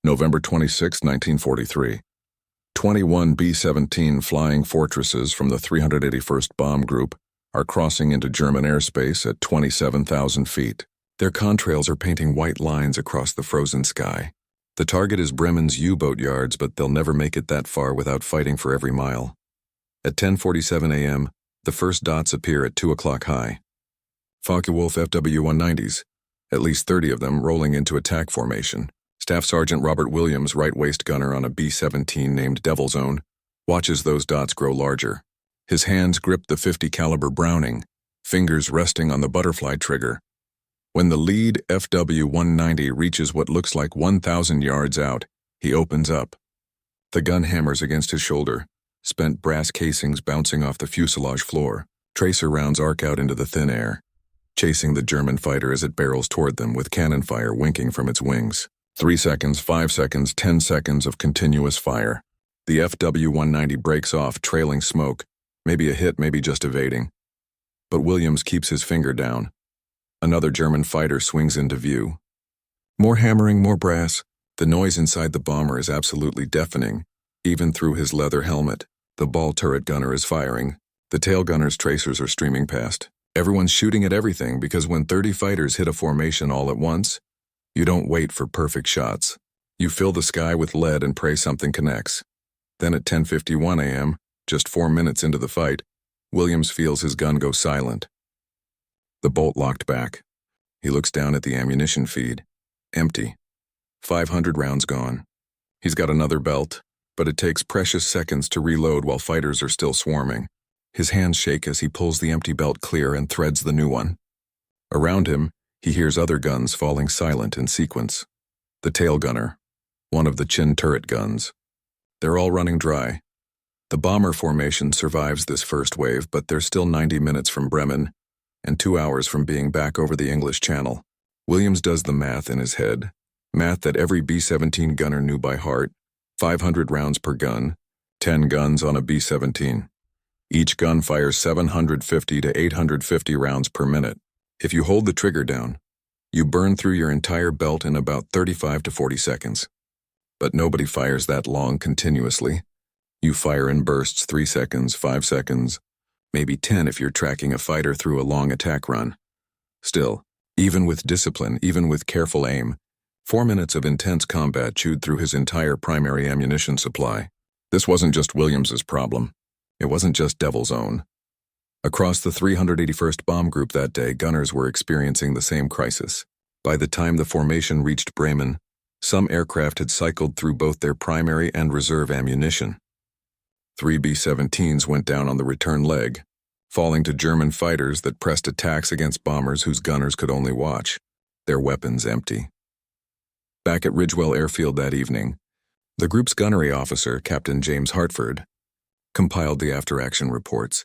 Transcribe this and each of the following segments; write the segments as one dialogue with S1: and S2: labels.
S1: November 26, 1943. 21 B-17 flying fortresses from the 381st Bomb Group are crossing into German airspace at 27,000 feet. Their contrails are painting white lines across the frozen sky. The target is Bremen's U-boat yards, but they'll never make it that far without fighting for every mile. At 10:47 a.m., the first dots appear at 2 o'clock high. Focke-Wulf FW-190s, at least 30 of them rolling into attack formation. Staff Sergeant Robert Williams, right-waist gunner on a B-17 named Devil's Own, watches those dots grow larger. His hands grip the 50 caliber Browning, fingers resting on the butterfly trigger. When the lead FW-190 reaches what looks like 1,000 yards out, he opens up. The gun hammers against his shoulder, spent brass casings bouncing off the fuselage floor. Tracer rounds arc out into the thin air, chasing the German fighter as it barrels toward them with cannon fire winking from its wings. 3 seconds, 5 seconds, 10 seconds of continuous fire. The FW-190 breaks off, trailing smoke, maybe a hit, maybe just evading. But Williams keeps his finger down. Another German fighter swings into view. More hammering, more brass. The noise inside the bomber is absolutely deafening, even through his leather helmet. The ball turret gunner is firing. The tail gunner's tracers are streaming past. Everyone's shooting at everything because when 30 fighters hit a formation all at once, you don't wait for perfect shots. You fill the sky with lead and pray something connects. Then at 10:51 a.m., just 4 minutes into the fight, Williams feels his gun go silent. The bolt locked back. He looks down at the ammunition feed. Empty. 500 rounds gone. He's got another belt, but it takes precious seconds to reload while fighters are still swarming. His hands shake as he pulls the empty belt clear and threads the new one. Around him, he hears other guns falling silent in sequence. The tail gunner, one of the chin turret guns. They're all running dry. The bomber formation survives this first wave, but they're still 90 minutes from Bremen and 2 hours from being back over the English Channel. Williams does the math in his head, math that every B-17 gunner knew by heart: 500 rounds per gun, 10 guns on a B-17. Each gun fires 750 to 850 rounds per minute. If you hold the trigger down, you burn through your entire belt in about 35 to 40 seconds. But nobody fires that long continuously. You fire in bursts: 3 seconds, 5 seconds, maybe 10 if you're tracking a fighter through a long attack run. Still, even with discipline, even with careful aim, 4 minutes of intense combat chewed through his entire primary ammunition supply. This wasn't just Williams's problem. It wasn't just Devil's Own. Across the 381st Bomb Group that day, gunners were experiencing the same crisis. By the time the formation reached Bremen, some aircraft had cycled through both their primary and reserve ammunition. 3 B-17s went down on the return leg, falling to German fighters that pressed attacks against bombers whose gunners could only watch, their weapons empty. Back at Ridgewell Airfield that evening, the group's gunnery officer, Captain James Hartford, compiled the after-action reports.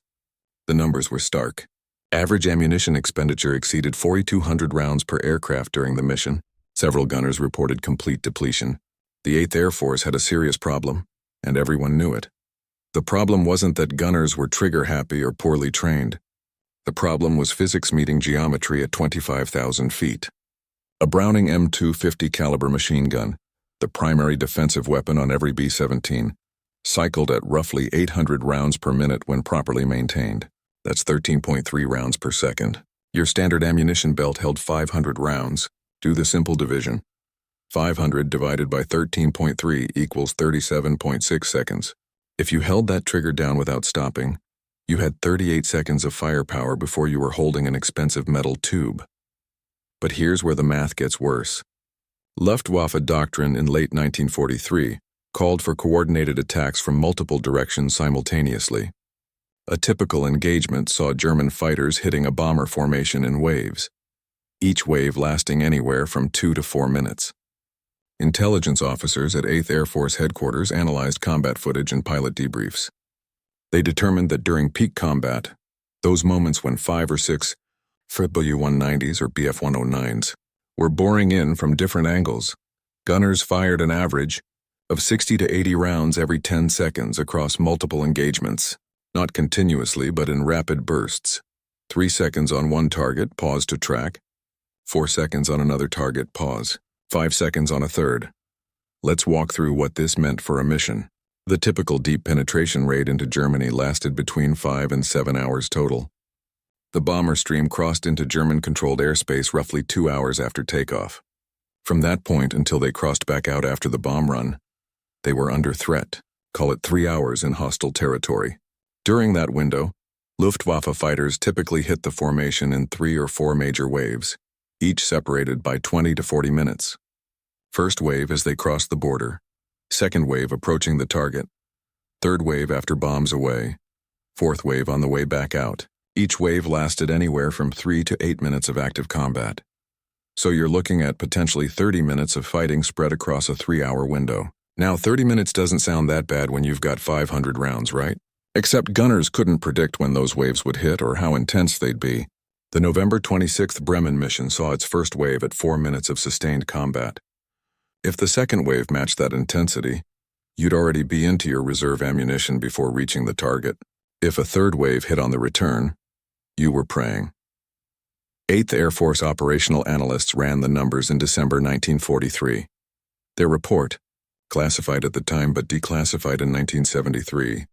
S1: The numbers were stark. Average ammunition expenditure exceeded 4,200 rounds per aircraft during the mission. Several gunners reported complete depletion. The 8th Air Force had a serious problem, and everyone knew it. The problem wasn't that gunners were trigger-happy or poorly trained. The problem was physics meeting geometry at 25,000 feet. A Browning M2 50 caliber machine gun, the primary defensive weapon on every B-17, cycled at roughly 800 rounds per minute when properly maintained. That's 13.3 rounds per second. Your standard ammunition belt held 500 rounds. Do the simple division. 500 divided by 13.3 equals 37.6 seconds. If you held that trigger down without stopping, you had 38 seconds of firepower before you were holding an expensive metal tube. But here's where the math gets worse. Luftwaffe doctrine in late 1943 called for coordinated attacks from multiple directions simultaneously. A typical engagement saw German fighters hitting a bomber formation in waves, each wave lasting anywhere from 2 to 4 minutes. Intelligence officers at 8th Air Force Headquarters analyzed combat footage and pilot debriefs. They determined that during peak combat, those moments when 5 or 6 FW-190s or BF-109s were boring in from different angles, gunners fired an average of 60 to 80 rounds every 10 seconds across multiple engagements, not continuously but in rapid bursts. 3 seconds on one target, pause to track. 4 seconds on another target, pause. 5 seconds on a third. Let's walk through what this meant for a mission. The typical deep penetration raid into Germany lasted between 5 and 7 hours total. The bomber stream crossed into German-controlled airspace roughly 2 hours after takeoff. From that point until they crossed back out after the bomb run, they were under threat, call it 3 hours in hostile territory. During that window, Luftwaffe fighters typically hit the formation in 3 or 4 major waves, each separated by 20 to 40 minutes. First wave as they crossed the border, second wave approaching the target, third wave after bombs away, fourth wave on the way back out. Each wave lasted anywhere from 3 to 8 minutes of active combat. So you're looking at potentially 30 minutes of fighting spread across a 3-hour window. Now 30 minutes doesn't sound that bad when you've got 500 rounds, right? Except gunners couldn't predict when those waves would hit or how intense they'd be. The November 26th Bremen mission saw its first wave at 4 minutes of sustained combat. If the second wave matched that intensity, you'd already be into your reserve ammunition before reaching the target. If a third wave hit on the return, you were praying. 8th Air Force operational analysts ran the numbers in December 1943. Their report, classified at the time but declassified in 1973,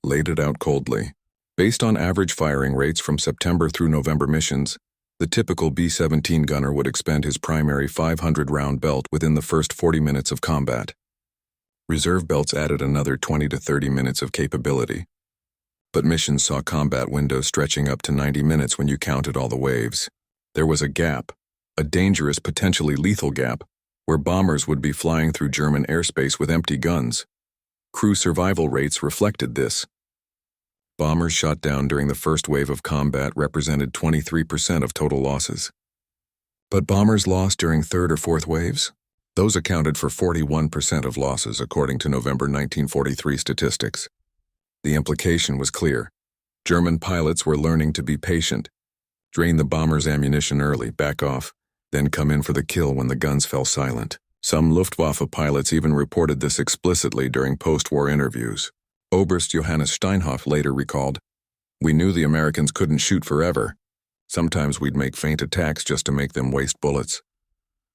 S1: laid it out coldly. Based on average firing rates from September through November missions, the typical B-17 gunner would expend his primary 500-round belt within the first 40 minutes of combat. Reserve belts added another 20 to 30 minutes of capability. But missions saw combat windows stretching up to 90 minutes when you counted all the waves. There was a gap, a dangerous, potentially lethal gap, where bombers would be flying through German airspace with empty guns. Crew survival rates reflected this. Bombers shot down during the first wave of combat represented 23% of total losses. But bombers lost during third or fourth waves? Those accounted for 41% of losses according to November 1943 statistics. The implication was clear. German pilots were learning to be patient, drain the bomber's ammunition early, back off, then come in for the kill when the guns fell silent. Some Luftwaffe pilots even reported this explicitly during post-war interviews. Oberst Johannes Steinhoff later recalled, "We knew the Americans couldn't shoot forever. Sometimes we'd make feint attacks just to make them waste bullets."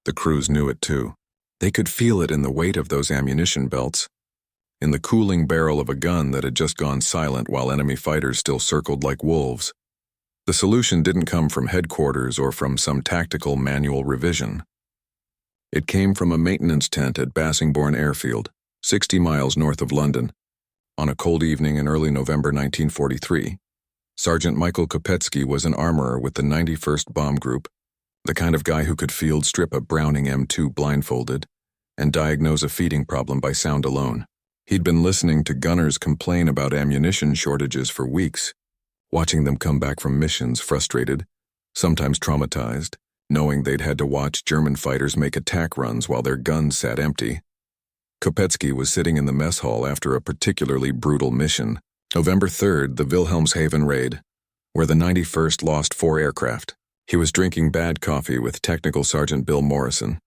S1: The crews knew it too. They could feel it in the weight of those ammunition belts, in the cooling barrel of a gun that had just gone silent while enemy fighters still circled like wolves. The solution didn't come from headquarters or from some tactical manual revision. It came from a maintenance tent at Bassingbourn Airfield, 60 miles north of London. On a cold evening in early November 1943, Sergeant Michael Copetsky was an armorer with the 91st Bomb Group, the kind of guy who could field strip a Browning M2 blindfolded and diagnose a feeding problem by sound alone. He'd been listening to gunners complain about ammunition shortages for weeks, watching them come back from missions frustrated, sometimes traumatized, knowing they'd had to watch German fighters make attack runs while their guns sat empty. Copetsky was sitting in the mess hall after a particularly brutal mission, November 3rd, the Wilhelmshaven raid, where the 91st lost 4 aircraft. He was drinking bad coffee with Technical Sergeant Bill Morrison,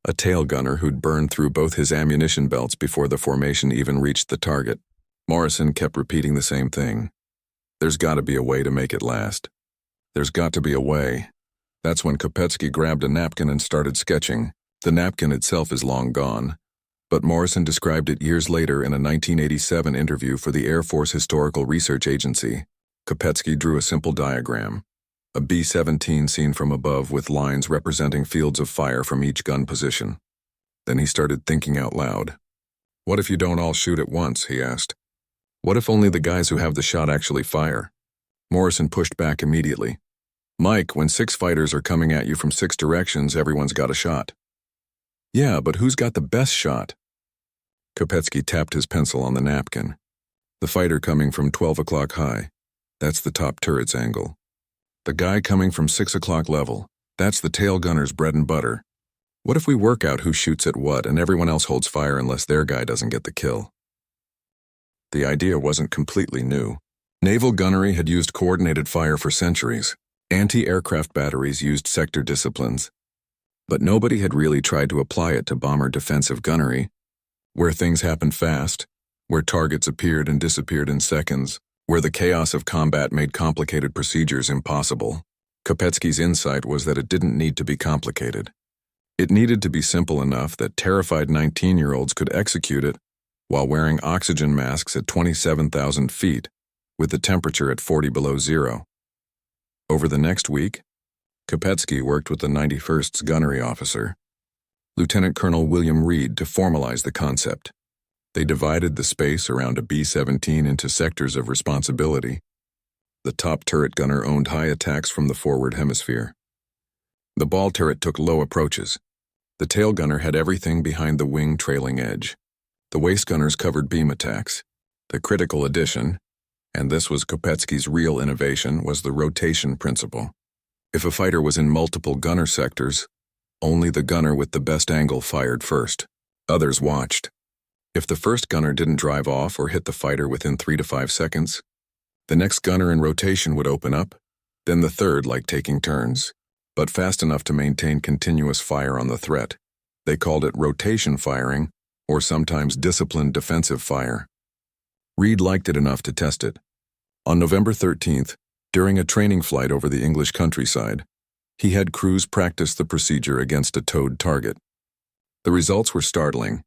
S1: a tail gunner who'd burned through both his ammunition belts before the formation even reached the target. Morrison kept repeating the same thing. "There's got to be a way to make it last. There's got to be a way." That's when Copetsky grabbed a napkin and started sketching. The napkin itself is long gone, but Morrison described it years later in a 1987 interview for the Air Force Historical Research Agency. Copetsky drew a simple diagram, a B-17 seen from above with lines representing fields of fire from each gun position. Then he started thinking out loud. "What if you don't all shoot at once?" he asked. "What if only the guys who have the shot actually fire?" Morrison pushed back immediately. "Mike, when 6 fighters are coming at you from 6 directions, everyone's got a shot." "Yeah, but who's got the best shot?" Copetsky tapped his pencil on the napkin. "The fighter coming from 12 o'clock high. That's the top turret's angle. The guy coming from 6 o'clock level. That's the tail gunner's bread and butter. What if we work out who shoots at what and everyone else holds fire unless their guy doesn't get the kill?" The idea wasn't completely new. Naval gunnery had used coordinated fire for centuries. Anti-aircraft batteries used sector disciplines. But nobody had really tried to apply it to bomber defensive gunnery, where things happened fast, where targets appeared and disappeared in seconds, where the chaos of combat made complicated procedures impossible. Copetsky's insight was that it didn't need to be complicated. It needed to be simple enough that terrified 19-year-olds could execute it while wearing oxygen masks at 27,000 feet, with the temperature at 40 below zero. Over the next week, Copetsky worked with the 91st's gunnery officer, Lieutenant Colonel William Reed, to formalize the concept. They divided the space around a B-17 into sectors of responsibility. The top turret gunner owned high attacks from the forward hemisphere. The ball turret took low approaches. The tail gunner had everything behind the wing trailing edge. The waist gunners covered beam attacks. The critical addition, and this was Copetsky's real innovation, was the rotation principle. If a fighter was in multiple gunner sectors, only the gunner with the best angle fired first. Others watched. If the first gunner didn't drive off or hit the fighter within 3 to 5 seconds, the next gunner in rotation would open up, then the third, like taking turns, but fast enough to maintain continuous fire on the threat. They called it rotation firing, or sometimes disciplined defensive fire. Reed liked it enough to test it. On November 13th, during a training flight over the English countryside, he had crews practice the procedure against a towed target. The results were startling.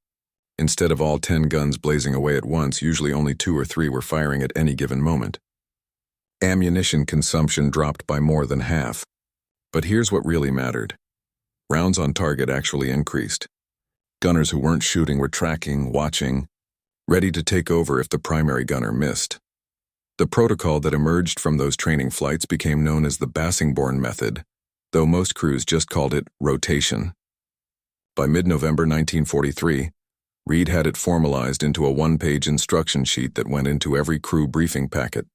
S1: Instead of all 10 guns blazing away at once, usually only 2 or 3 were firing at any given moment. Ammunition consumption dropped by more than half. But here's what really mattered. Rounds on target actually increased. Gunners who weren't shooting were tracking, watching, ready to take over if the primary gunner missed. The protocol that emerged from those training flights became known as the Bassingbourn method, though most crews just called it rotation. By mid-November 1943, Reed had it formalized into a 1-page instruction sheet that went into every crew briefing packet.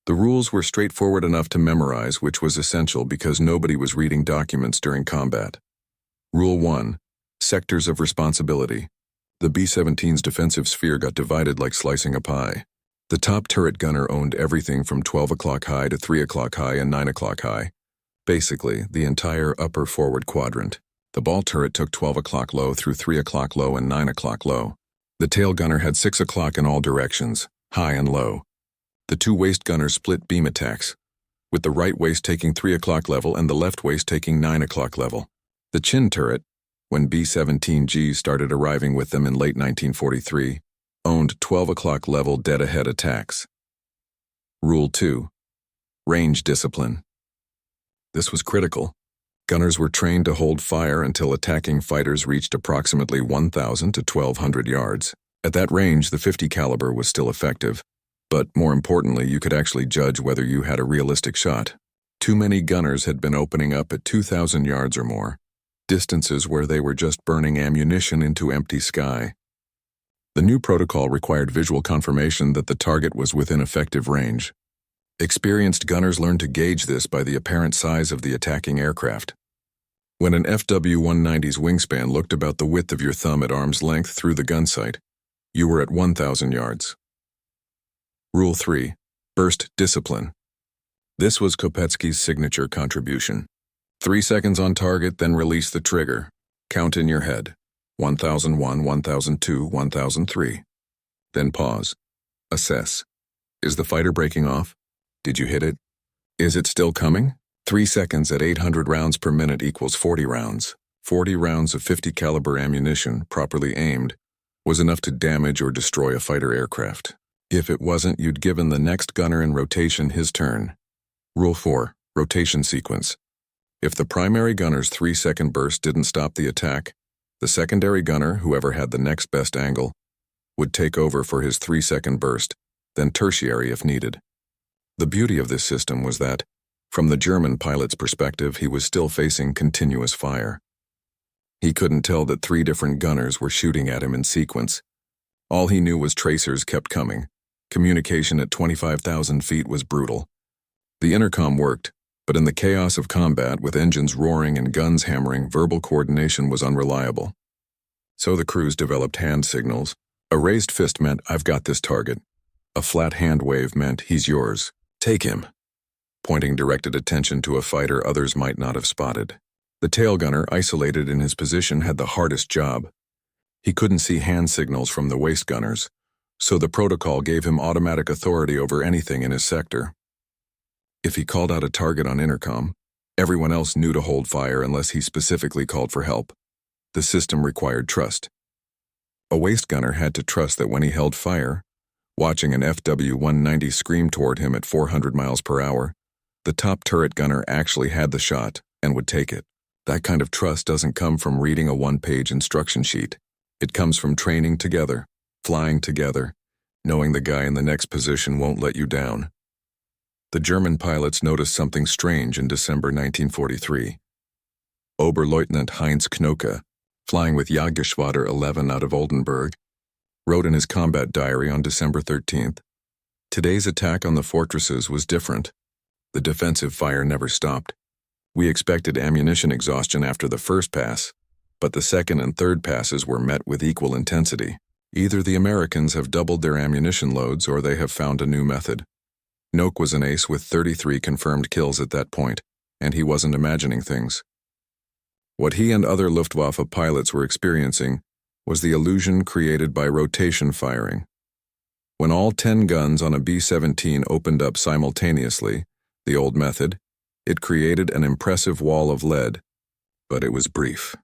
S1: The rules were straightforward enough to memorize, which was essential because nobody was reading documents during combat. Rule 1. Sectors of responsibility. The B-17's defensive sphere got divided like slicing a pie. The top turret gunner owned everything from 12 o'clock high to 3 o'clock high and 9 o'clock high. Basically, the entire upper forward quadrant. The ball turret took 12 o'clock low through 3 o'clock low and 9 o'clock low. The tail gunner had 6 o'clock in all directions, high and low. The 2 waist gunners split beam attacks, with the right waist taking 3 o'clock level and the left waist taking 9 o'clock level. The chin turret, when B-17Gs started arriving with them in late 1943, owned 12 o'clock level dead-ahead attacks. Rule 2. Range discipline. This was critical. Gunners were trained to hold fire until attacking fighters reached approximately 1,000 to 1,200 yards. At that range, the .50 caliber was still effective, but more importantly, you could actually judge whether you had a realistic shot. Too many gunners had been opening up at 2,000 yards or more, distances where they were just burning ammunition into empty sky. The new protocol required visual confirmation that the target was within effective range. Experienced gunners learned to gauge this by the apparent size of the attacking aircraft. When an FW-190's wingspan looked about the width of your thumb at arm's length through the gun sight, you were at 1,000 yards. Rule 3. Burst discipline. This was Copetsky's signature contribution. 3 seconds on target, then release the trigger. Count in your head. 1001, 1002, 1003. Then pause. Assess. Is the fighter breaking off? Did you hit it? Is it still coming? 3 seconds at 800 rounds per minute equals 40 rounds. 40 rounds of .50 caliber ammunition, properly aimed, was enough to damage or destroy a fighter aircraft. If it wasn't, you'd given the next gunner in rotation his turn. Rule 4. Rotation sequence. If the primary gunner's 3-second burst didn't stop the attack, the secondary gunner, whoever had the next best angle, would take over for his 3-second burst, then tertiary if needed. The beauty of this system was that, from the German pilot's perspective, he was still facing continuous fire. He couldn't tell that 3 different gunners were shooting at him in sequence. All he knew was tracers kept coming. Communication at 25,000 feet was brutal. The intercom worked, but in the chaos of combat, with engines roaring and guns hammering, verbal coordination was unreliable. So the crews developed hand signals. A raised fist meant, "I've got this target." A flat hand wave meant, "He's yours. Take him," pointing directed attention to a fighter others might not have spotted. The tail gunner, isolated in his position, had the hardest job. He couldn't see hand signals from the waist gunners, so the protocol gave him automatic authority over anything in his sector. If he called out a target on intercom, everyone else knew to hold fire unless he specifically called for help. The system required trust. A waist gunner had to trust that when he held fire, watching an FW-190 scream toward him at 400 miles per hour, the top turret gunner actually had the shot and would take it. That kind of trust doesn't come from reading a one-page instruction sheet. It comes from training together, flying together, knowing the guy in the next position won't let you down. The German pilots noticed something strange in December 1943. Oberleutnant Heinz Knoke, flying with Jagdgeschwader 11 out of Oldenburg, wrote in his combat diary on December 13th, "Today's attack on the fortresses was different. The defensive fire never stopped. We expected ammunition exhaustion after the first pass, but the second and third passes were met with equal intensity. Either the Americans have doubled their ammunition loads or they have found a new method." Knoke was an ace with 33 confirmed kills at that point, and he wasn't imagining things. What he and other Luftwaffe pilots were experiencing was the illusion created by rotation firing. When all 10 guns on a B-17 opened up simultaneously, the old method, it created an impressive wall of lead, but it was brief.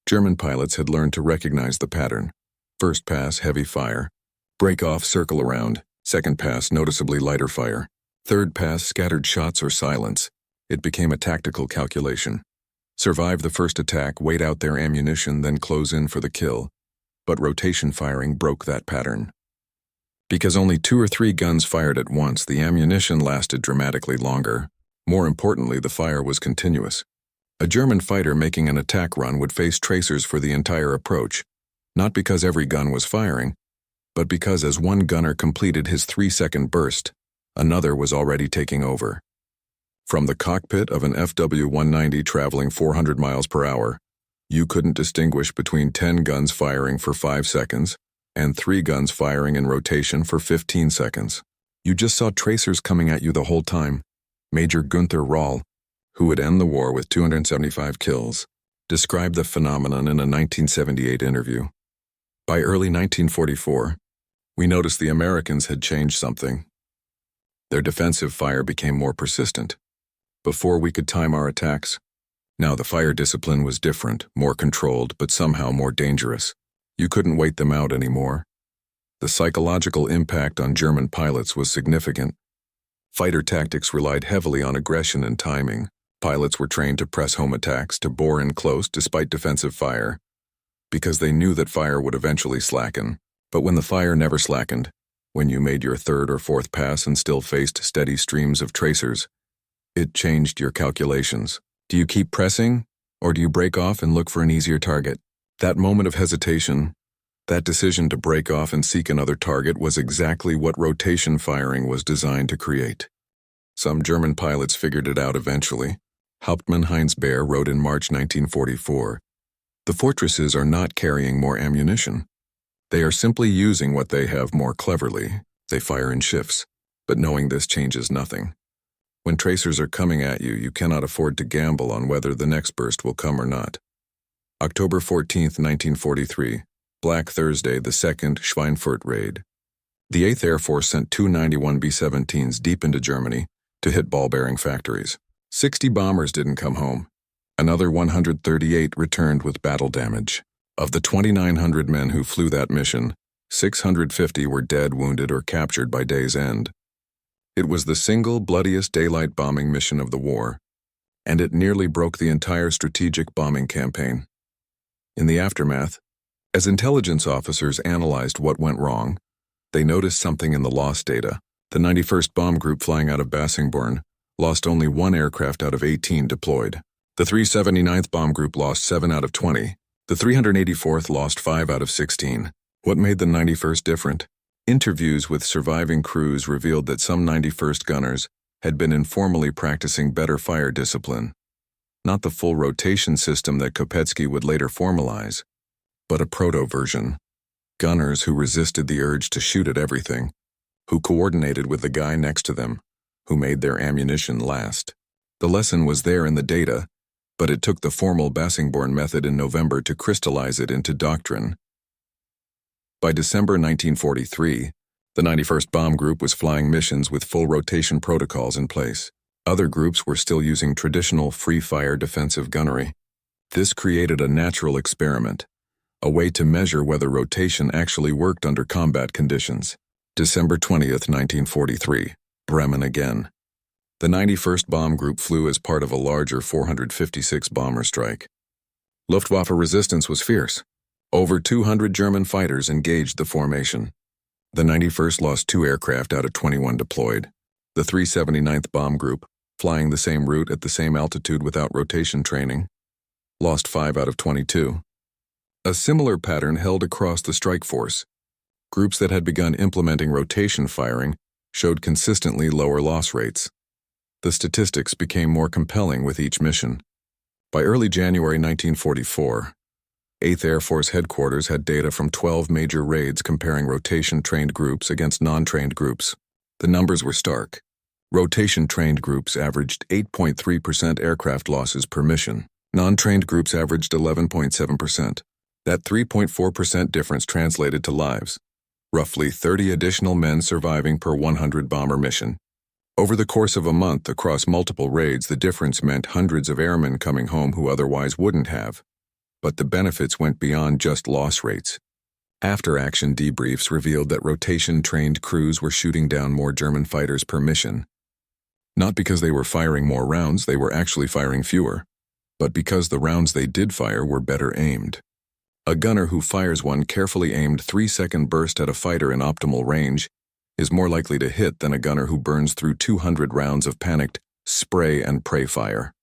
S1: German pilots had learned to recognize the pattern. First pass, heavy fire. Break off, circle around. Second pass, noticeably lighter fire. Third pass, scattered shots or silence. It became a tactical calculation. Survive the first attack, wait out their ammunition, then close in for the kill. But rotation firing broke that pattern. Because only 2 or 3 guns fired at once, the ammunition lasted dramatically longer. More importantly, the fire was continuous. A German fighter making an attack run would face tracers for the entire approach, not because every gun was firing, but because as one gunner completed his 3-second burst, another was already taking over. From the cockpit of an FW-190 traveling 400 miles per hour, you couldn't distinguish between 10 guns firing for 5 seconds and 3 guns firing in rotation for 15 seconds. You just saw tracers coming at you the whole time. Major Günther Röhl, who would end the war with 275 kills, described the phenomenon in a 1978 interview. By early 1944, we noticed the Americans had changed something. Their defensive fire became more persistent. Before we could time our attacks, now the fire discipline was different, more controlled, but somehow more dangerous. You couldn't wait them out anymore. The psychological impact on German pilots was significant. Fighter tactics relied heavily on aggression and timing. Pilots were trained to press home attacks, to bore in close despite defensive fire, because they knew that fire would eventually slacken. But when the fire never slackened, when you made your 3rd or 4th pass and still faced steady streams of tracers, it changed your calculations. Do you keep pressing, or do you break off and look for an easier target? That moment of hesitation, that decision to break off and seek another target, was exactly what rotation firing was designed to create. Some German pilots figured it out eventually. Hauptmann Heinz Baer wrote in March 1944, "The fortresses are not carrying more ammunition. They are simply using what they have more cleverly. They fire in shifts, but knowing this changes nothing. When tracers are coming at you, you cannot afford to gamble on whether the next burst will come or not." October 14, 1943, Black Thursday, the 2nd Schweinfurt raid. The 8th Air Force sent 2 91 B-17s deep into Germany to hit ball-bearing factories. 60 bombers didn't come home. Another 138 returned with battle damage. Of the 2,900 men who flew that mission, 650 were dead, wounded, or captured by day's end. It was the single bloodiest daylight bombing mission of the war, and it nearly broke the entire strategic bombing campaign. In the aftermath, as intelligence officers analyzed what went wrong, they noticed something in the loss data. The 91st Bomb Group flying out of Bassingbourn lost only 1 aircraft out of 18 deployed. The 379th Bomb Group lost 7 out of 20. The 384th lost 5 out of 16. What made the 91st different? Interviews with surviving crews revealed that some 91st gunners had been informally practicing better fire discipline. Not the full rotation system that Copetsky would later formalize, but a proto-version. Gunners who resisted the urge to shoot at everything, who coordinated with the guy next to them, who made their ammunition last. The lesson was there in the data, but it took the formal Bassingbourn method in November to crystallize it into doctrine. By December 1943, the 91st Bomb Group was flying missions with full rotation protocols in place. Other groups were still using traditional free-fire defensive gunnery. This created a natural experiment, a way to measure whether rotation actually worked under combat conditions. December 20th, 1943, Bremen again. The 91st Bomb Group flew as part of a larger 456 bomber strike. Luftwaffe resistance was fierce. Over 200 German fighters engaged the formation. The 91st lost 2 aircraft out of 21 deployed. The 379th Bomb Group, flying the same route at the same altitude without rotation training, lost 5 out of 22. A similar pattern held across the strike force. Groups that had begun implementing rotation firing showed consistently lower loss rates. The statistics became more compelling with each mission. By early January 1944, 8th Air Force Headquarters had data from 12 major raids comparing rotation-trained groups against non-trained groups. The numbers were stark. Rotation-trained groups averaged 8.3% aircraft losses per mission. Non-trained groups averaged 11.7%. That 3.4% difference translated to lives. Roughly 30 additional men surviving per 100 bomber mission. Over the course of a month across multiple raids, the difference meant hundreds of airmen coming home who otherwise wouldn't have. But the benefits went beyond just loss rates. After-action debriefs revealed that rotation-trained crews were shooting down more German fighters per mission. Not because they were firing more rounds, they were actually firing fewer, but because the rounds they did fire were better aimed. A gunner who fires one carefully aimed 3-second burst at a fighter in optimal range is more likely to hit than a gunner who burns through 200 rounds of panicked spray and pray fire.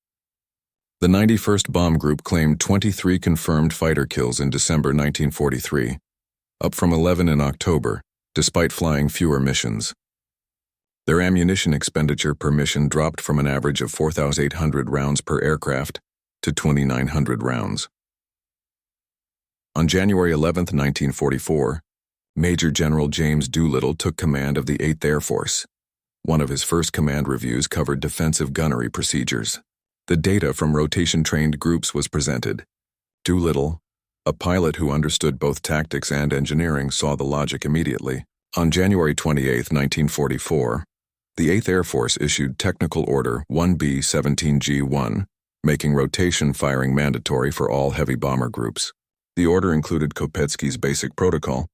S1: The 91st Bomb Group claimed 23 confirmed fighter kills in December 1943, up from 11 in October, despite flying fewer missions. Their ammunition expenditure per mission dropped from an average of 4,800 rounds per aircraft to 2,900 rounds. On January 11, 1944, Major General James Doolittle took command of the 8th Air Force. One of his first command reviews covered defensive gunnery procedures. The data from rotation-trained groups was presented. Doolittle, a pilot who understood both tactics and engineering, saw the logic immediately. On January 28, 1944, the 8th Air Force issued Technical Order 1B-17G1, making rotation firing mandatory for all heavy bomber groups. The order included Copetsky's basic protocol,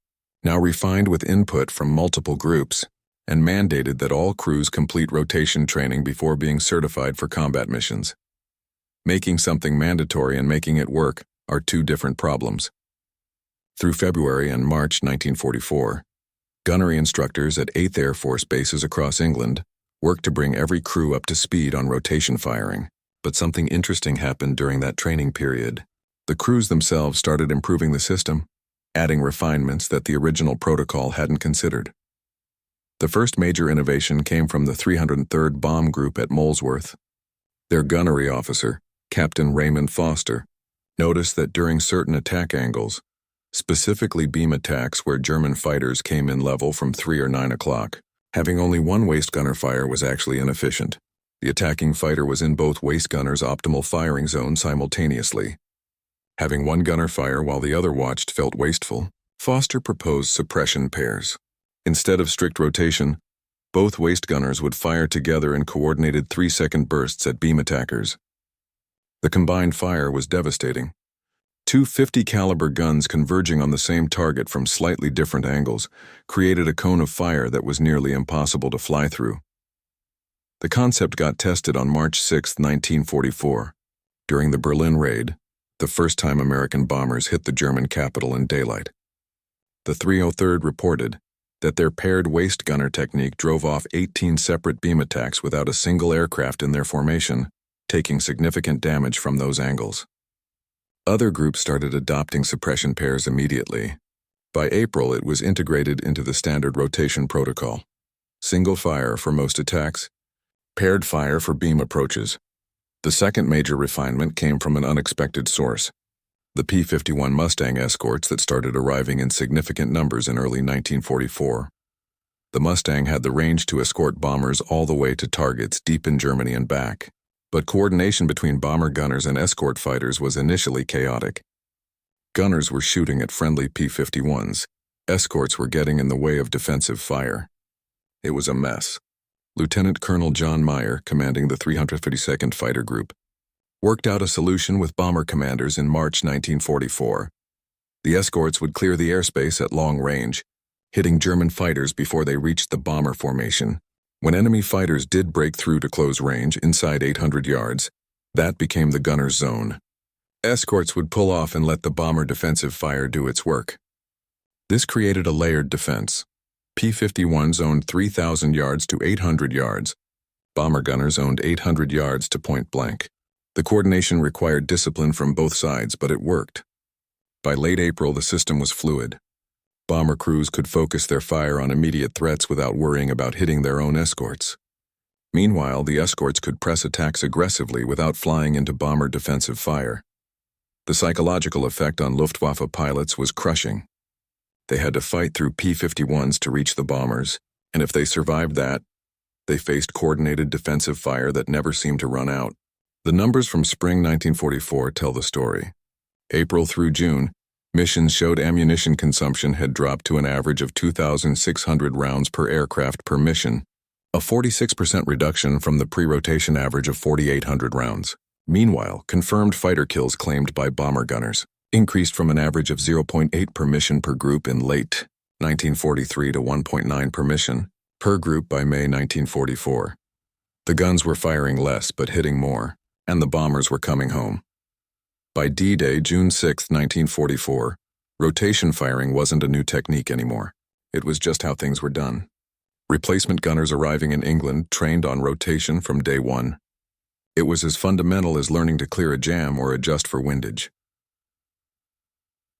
S1: now refined with input from multiple groups, and mandated that all crews complete rotation training before being certified for combat missions. Making something mandatory and making it work are two different problems. Through February and March 1944, gunnery instructors at 8th Air Force bases across England worked to bring every crew up to speed on rotation firing. But something interesting happened during that training period. The crews themselves started improving the system, adding refinements that the original protocol hadn't considered. The first major innovation came from the 303rd Bomb Group at Molesworth. Their gunnery officer, Captain Raymond Foster, noticed that during certain attack angles, specifically beam attacks where German fighters came in level from 3 or 9 o'clock, having only one waist gunner fire was actually inefficient. The attacking fighter was in both waist gunners' optimal firing zone simultaneously. Having one gunner fire while the other watched felt wasteful. Foster proposed suppression pairs. Instead of strict rotation, both waist gunners would fire together in coordinated 3-second bursts at beam attackers. The combined fire was devastating. Two 50 caliber guns converging on the same target from slightly different angles created a cone of fire that was nearly impossible to fly through. The concept got tested on March 6, 1944, during the Berlin raid, the first time American bombers hit the German capital in daylight. The 303rd reported that their paired waist gunner technique drove off 18 separate beam attacks without a single aircraft in their formation, taking significant damage from those angles. Other groups started adopting suppression pairs immediately. By April, it was integrated into the standard rotation protocol. Single fire for most attacks, paired fire for beam approaches. The second major refinement came from an unexpected source: the P-51 Mustang escorts that started arriving in significant numbers in early 1944. The Mustang had the range to escort bombers all the way to targets deep in Germany and back, but coordination between bomber gunners and escort fighters was initially chaotic. Gunners were shooting at friendly P-51s. Escorts were getting in the way of defensive fire. It was a mess. Lieutenant Colonel John Meyer, commanding the 352nd Fighter Group, worked out a solution with bomber commanders in March 1944. The escorts would clear the airspace at long range, hitting German fighters before they reached the bomber formation. When enemy fighters did break through to close range inside 800 yards, that became the gunner's zone. Escorts would pull off and let the bomber defensive fire do its work. This created a layered defense. P-51s owned 3,000 yards to 800 yards. Bomber gunners owned 800 yards to point blank. The coordination required discipline from both sides, but it worked. By late April, the system was fluid. Bomber crews could focus their fire on immediate threats without worrying about hitting their own escorts. Meanwhile, the escorts could press attacks aggressively without flying into bomber defensive fire. The psychological effect on Luftwaffe pilots was crushing. They had to fight through P-51s to reach the bombers, and if they survived that, they faced coordinated defensive fire that never seemed to run out. The numbers from spring 1944 tell the story. April through June, missions showed ammunition consumption had dropped to an average of 2,600 rounds per aircraft per mission, a 46% reduction from the pre-rotation average of 4,800 rounds. Meanwhile, confirmed fighter kills claimed by bomber gunners increased from an average of 0.8 per mission per group in late 1943 to 1.9 per mission per group by May 1944. The guns were firing less but hitting more, and the bombers were coming home. By D-Day, June 6, 1944, rotation firing wasn't a new technique anymore. It was just how things were done. Replacement gunners arriving in England trained on rotation from day one. It was as fundamental as learning to clear a jam or adjust for windage.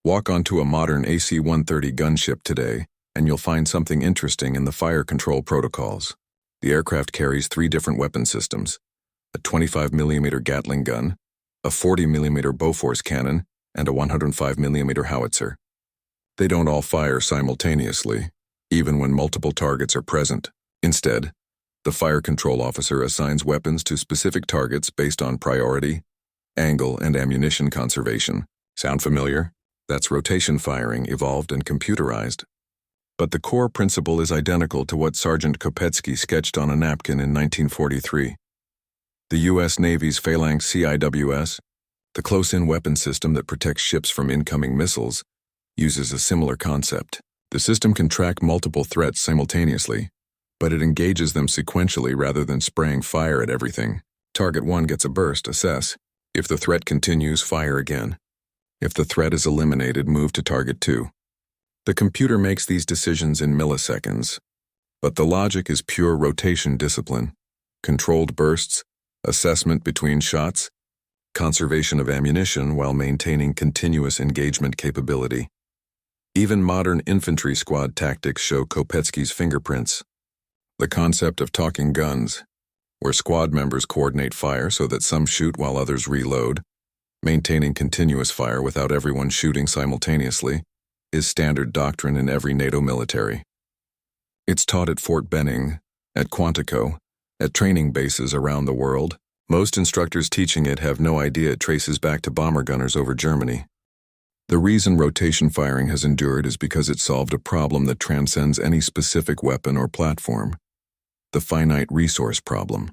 S1: Walk onto a modern AC-130 gunship today, and you'll find something interesting in the fire control protocols. The aircraft carries 3 different weapon systems: a 25mm Gatling gun, a 40mm Bofors cannon, and a 105mm howitzer. They don't all fire simultaneously, even when multiple targets are present. Instead, the fire control officer assigns weapons to specific targets based on priority, angle, and ammunition conservation. Sound familiar? That's rotation firing evolved and computerized. But the core principle is identical to what Sergeant Copetsky sketched on a napkin in 1943. The U.S. Navy's Phalanx CIWS, the close-in weapon system that protects ships from incoming missiles, uses a similar concept. The system can track multiple threats simultaneously, but it engages them sequentially rather than spraying fire at everything. Target 1 gets a burst, assess. If the threat continues, fire again. If the threat is eliminated, move to target 2. The computer makes these decisions in milliseconds, but the logic is pure rotation discipline: controlled bursts, assessment between shots, conservation of ammunition while maintaining continuous engagement capability. Even modern infantry squad tactics show Copetsky's fingerprints. The concept of talking guns, where squad members coordinate fire so that some shoot while others reload, maintaining continuous fire without everyone shooting simultaneously, is standard doctrine in every NATO military. It's taught at Fort Benning, at Quantico, at training bases around the world. Most instructors teaching it have no idea it traces back to bomber gunners over Germany. The reason rotation firing has endured is because it solved a problem that transcends any specific weapon or platform: the finite resource problem.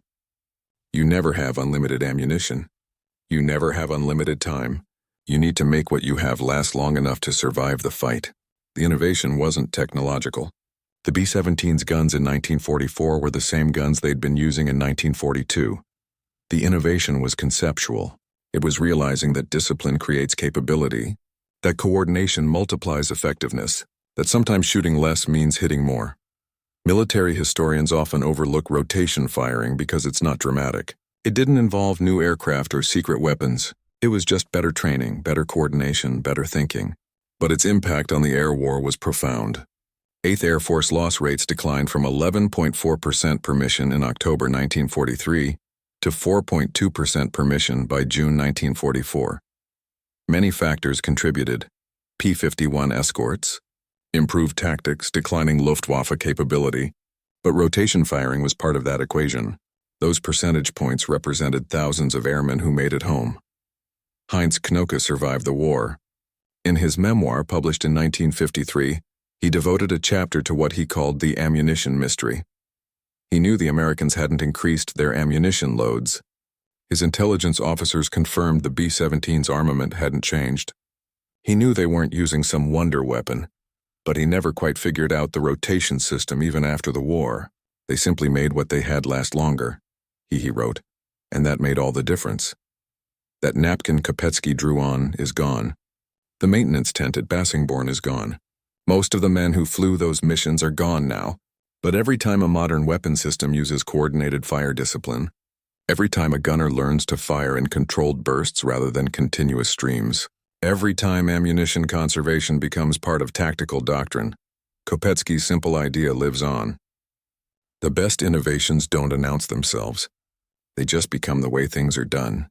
S1: You never have unlimited ammunition. You never have unlimited time. You need to make what you have last long enough to survive the fight. The innovation wasn't technological. The B-17's guns in 1944 were the same guns they'd been using in 1942. The innovation was conceptual. It was realizing that discipline creates capability, that coordination multiplies effectiveness, that sometimes shooting less means hitting more. Military historians often overlook rotation firing because it's not dramatic. It didn't involve new aircraft or secret weapons. It was just better training, better coordination, better thinking. But its impact on the air war was profound. 8th Air Force loss rates declined from 11.4% per mission in October 1943 to 4.2% per mission by June 1944. Many factors contributed: P-51 escorts, improved tactics, declining Luftwaffe capability, but rotation firing was part of that equation. Those percentage points represented thousands of airmen who made it home. Heinz Knoke survived the war. In his memoir published in 1953, he devoted a chapter to what he called the ammunition mystery. He knew the Americans hadn't increased their ammunition loads. His intelligence officers confirmed the B-17's armament hadn't changed. He knew they weren't using some wonder weapon, but he never quite figured out the rotation system even after the war. They simply made what they had last longer, he wrote, and that made all the difference. That napkin Copetsky drew on is gone. The maintenance tent at Bassingbourn is gone. Most of the men who flew those missions are gone now, but every time a modern weapon system uses coordinated fire discipline, every time a gunner learns to fire in controlled bursts rather than continuous streams, every time ammunition conservation becomes part of tactical doctrine, Copetsky's simple idea lives on. The best innovations don't announce themselves. They just become the way things are done.